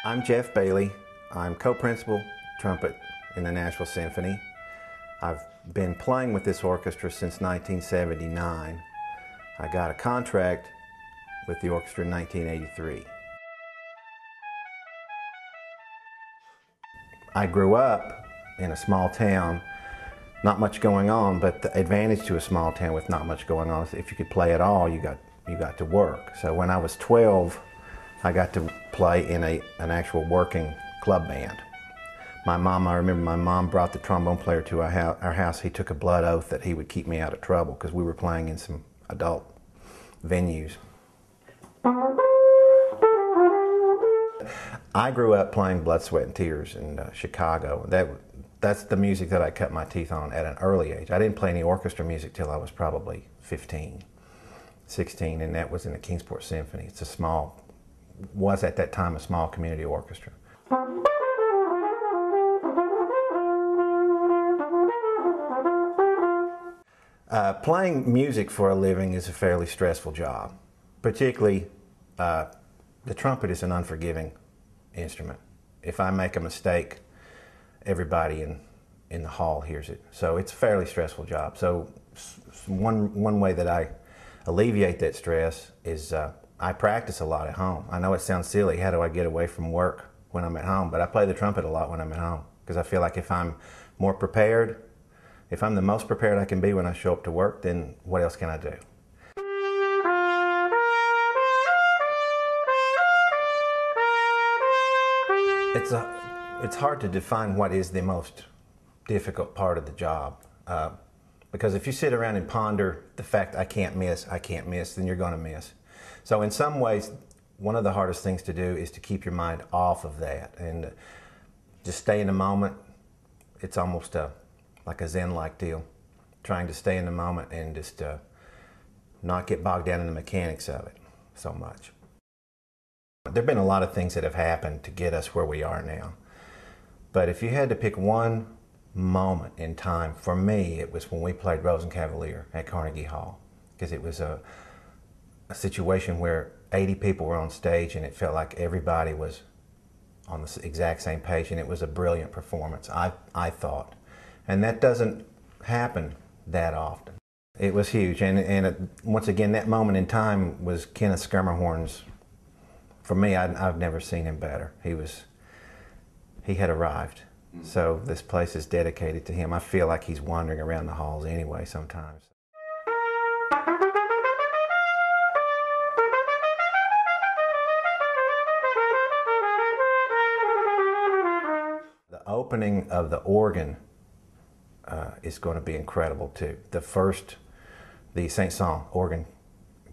I'm Jeff Bailey. I'm co-principal trumpet in the Nashville Symphony. I've been playing with this orchestra since 1979. I got a contract with the orchestra in 1983. I grew up in a small town, not much going on, but the advantage to a small town with not much going on is if you could play at all, you got to work. So when I was 12, I got to play in an actual working club band. I remember my mom brought the trombone player to our house. He took a blood oath that he would keep me out of trouble because we were playing in some adult venues. I grew up playing Blood, Sweat, and Tears in Chicago. That's the music that I cut my teeth on at an early age. I didn't play any orchestra music till I was probably 15, 16, and that was in the Kingsport Symphony. It's was at that time a small community orchestra. Playing music for a living is a fairly stressful job. Particularly, the trumpet is an unforgiving instrument. If I make a mistake, everybody in the hall hears it. So it's a fairly stressful job. So one way that I alleviate that stress is I practice a lot at home. I know it sounds silly, how do I get away from work when I'm at home? But I play the trumpet a lot when I'm at home because I feel like if I'm more prepared, if I'm the most prepared I can be when I show up to work, then what else can I do? It's hard to define what is the most difficult part of the job. Because if you sit around and ponder the fact I can't miss, then you're going to miss. So in some ways, one of the hardest things to do is to keep your mind off of that and just stay in the moment. It's almost like a Zen-like deal, trying to stay in the moment and just not get bogged down in the mechanics of it so much. There have been a lot of things that have happened to get us where we are now. But if you had to pick one moment in time, for me, it was when we played Rosencavalier at Carnegie Hall, because it was a situation where 80 people were on stage and it felt like everybody was on the exact same page, and it was a brilliant performance, I thought. And that doesn't happen that often. It was huge, and once again, that moment in time was Kenneth Schermerhorn's. For me, I've never seen him better. He had arrived. So this place is dedicated to him. I feel like he's wandering around the halls anyway sometimes. The opening of the organ is going to be incredible too. The Saint-Saëns organ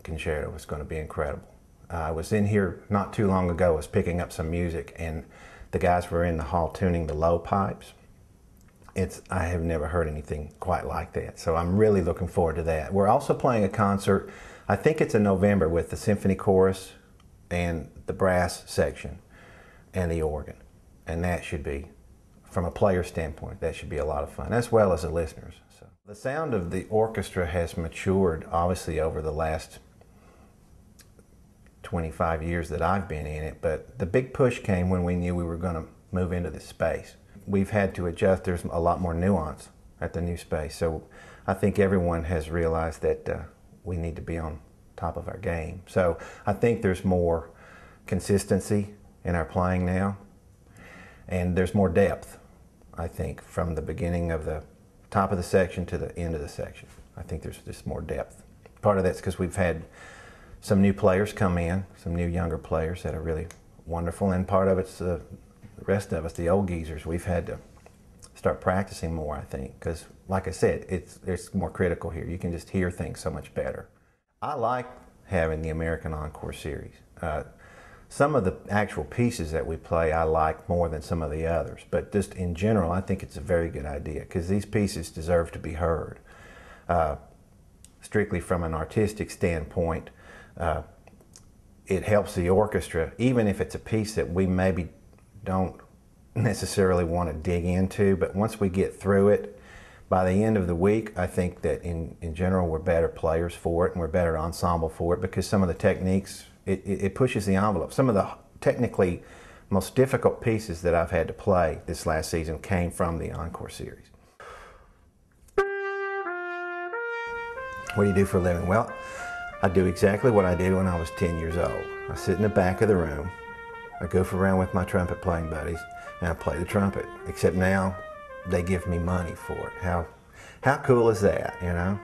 concerto is going to be incredible. I was in here not too long ago, I was picking up some music, and the guys were in the hall tuning the low pipes. I have never heard anything quite like that, so I'm really looking forward to that. We're also playing a concert, I think it's in November, with the symphony chorus and the brass section and the organ. And that should be, from a player standpoint, that should be a lot of fun, as well as the listeners. So the sound of the orchestra has matured, obviously, over the last 25 years that I've been in it, but the big push came when we knew we were going to move into this space. We've had to adjust. There's a lot more nuance at the new space, so I think everyone has realized that we need to be on top of our game. So I think there's more consistency in our playing now, and there's more depth, I think, from the beginning of the top of the section to the end of the section. I think there's just more depth. Part of that's because we've had some new players come in, some new younger players that are really wonderful, and part of it's the rest of us, the old geezers. We've had to start practicing more, I think, because like I said, it's more critical here. You can just hear things so much better. I like having the American Encore series. Some of the actual pieces that we play I like more than some of the others, but just in general I think it's a very good idea because these pieces deserve to be heard. Strictly from an artistic standpoint, it helps the orchestra, even if it's a piece that we maybe don't necessarily want to dig into, but once we get through it, by the end of the week, I think that in general we're better players for it and we're better ensemble for it because some of the techniques, it pushes the envelope. Some of the technically most difficult pieces that I've had to play this last season came from the Encore series. What do you do for a living? Well, I do exactly what I did when I was 10 years old. I sit in the back of the room, I goof around with my trumpet playing buddies, and I play the trumpet. Except now, they give me money for it. How cool is that, you know?